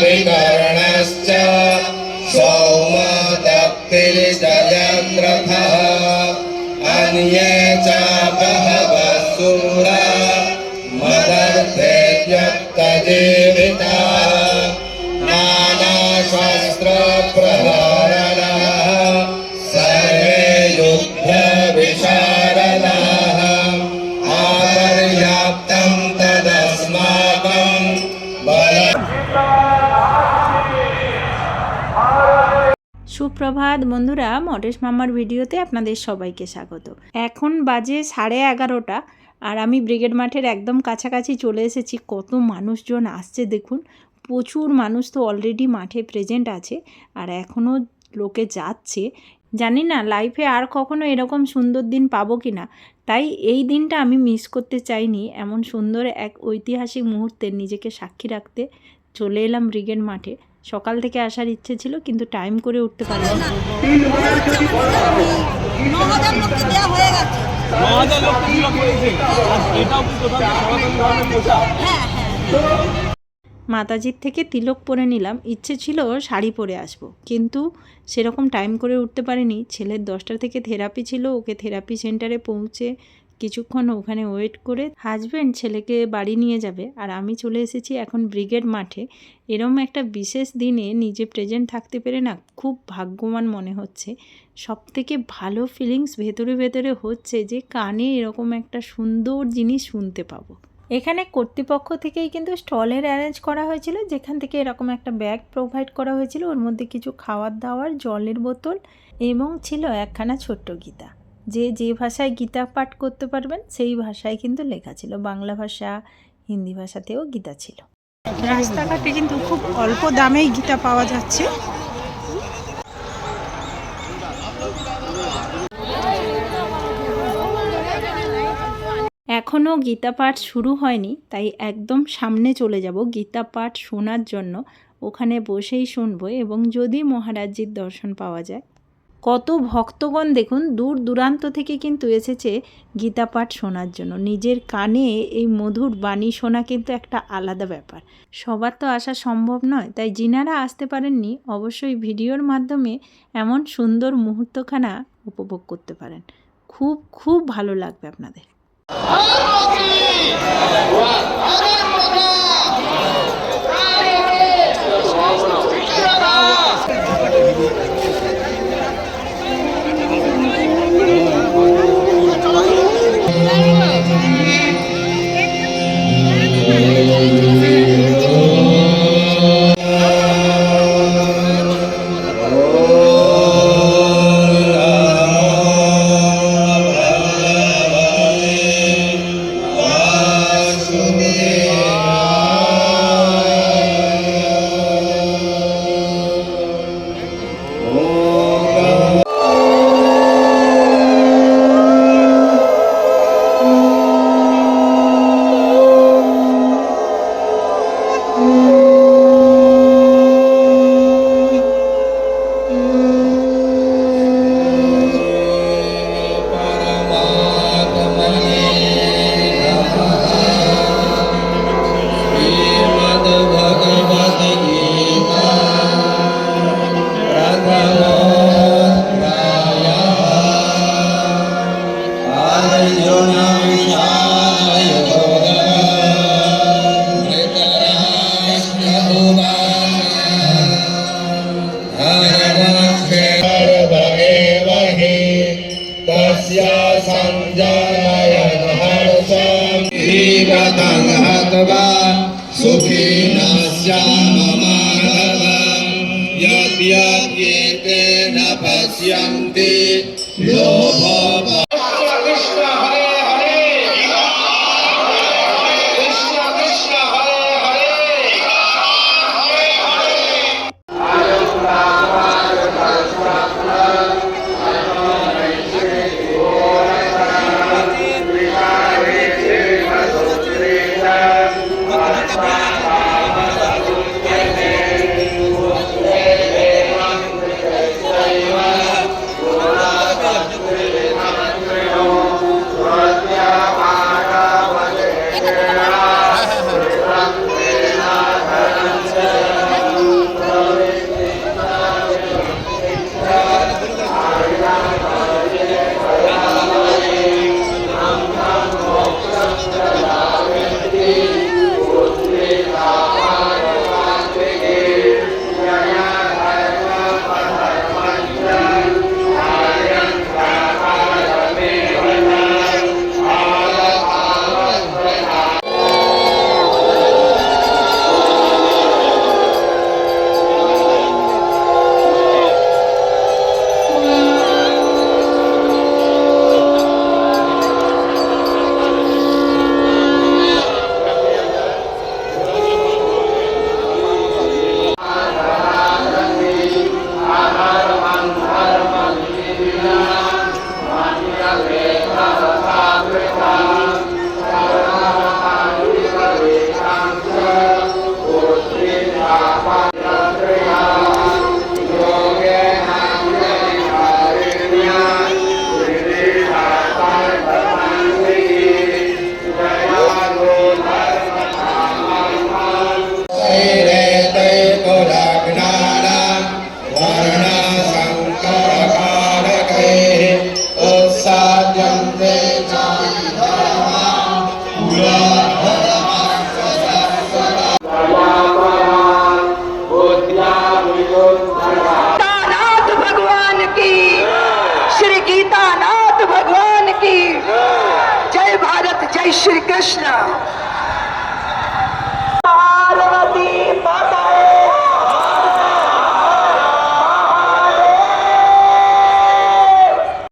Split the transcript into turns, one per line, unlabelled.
विकर्णश्च सौमदत्तिर्जयद्रथः अन्ये च बहवः शूरा मदर्थे त्यक्तजीविताः नानाशस्त्रप्रहारिणः सर्वे युद्धविशारदाः आपर्याप्तं तदस्माकं बलम्।
সুপ্রভাত বন্ধুরা, মডেশ মামার ভিডিওতে আপনাদের সবাইকে স্বাগত। এখন বাজে 11:30 আর আমি ব্রিগেড মাঠের একদম কাছাকাছি চলে এসেছি। কত মানুষজন আসছে দেখুন, প্রচুর মানুষ তো অলরেডি মাঠে প্রেজেন্ট আছে আর এখনও লোকে যাচ্ছে। জানি না লাইফে আর কখনো এরকম সুন্দর দিন পাবো কি না, তাই এই দিনটা আমি মিস করতে চাইনি। এমন সুন্দর এক ঐতিহাসিক মুহূর্তে নিজেকে সাক্ষী রাখতে চলে এলাম ব্রিগেড মাঠে। সকাল থেকে আসার ইচ্ছে ছিল কিন্তু টাইম করে উঠতে পারলাম না। মাতাজির থেকে তিলক পরে নিলাম, ইচ্ছে ছিল শাড়ি পরে আসবো, কিন্তু সেরকম টাইম করে উঠতে পারিনি। ছেলের 10টা থেকে থেরাপি ছিল, ওকে থেরাপি সেন্টারে পৌঁছে কিছুক্ষণ ওখানে ওয়েট করে হাজব্যান্ড ছেলেকে বাড়ি নিয়ে যাবে আর আমি চলে এসেছি এখন ব্রিগেড মাঠে। এরম একটা বিশেষ দিনে নিজে প্রেজেন্ট থাকতে পেরে না খুব ভাগ্যবান মনে হচ্ছে। সবথেকে ভালো ফিলিংস ভেতরে ভেতরে হচ্ছে যে কানে এরকম একটা সুন্দর জিনিস শুনতে পাবো। এখানে কর্তৃপক্ষ থেকেই কিন্তু স্টলের অ্যারেঞ্জ করা হয়েছিল, যেখান থেকে এরকম একটা ব্যাগ প্রোভাইড করা হয়েছিল, ওর মধ্যে কিছু খাওয়ার দাওয়ার, জলের বোতল এবং ছিল একখানা ছোট্ট গীতা। যে ভাষায় গীতা পাঠ করতে পারবেন সেই ভাষায় কিন্তু লেখা ছিল, বাংলা ভাষা হিন্দি ভাষাতেও গীতা ছিল। রাস্তাঘাটে কিন্তু খুব অল্প দামেই গীতা পাওয়া যাচ্ছে। এখনও গীতা পাঠ শুরু হয়নি, তাই একদম সামনে চলে যাব গীতা পাঠ শোনার জন্য। ওখানে বসেই শুনবো এবং যদি মহারাজজির দর্শন পাওয়া যায়। কত ভক্তগণ দেখুন দূর দূরান্ত থেকে কিন্তু এসেছে গীতা পাঠ শোনার জন্য। নিজের কানে এই মধুর বাণী শোনা কিন্তু একটা আলাদা ব্যাপার। সবার তো আসা সম্ভব নয়, তাই যিনারা আসতে পারেননি অবশ্যই ভিডিওর মাধ্যমে এমন সুন্দর মুহূর্তখানা উপভোগ করতে পারেন। খুব খুব ভালো লাগবে আপনাদের।
Shri Krishna.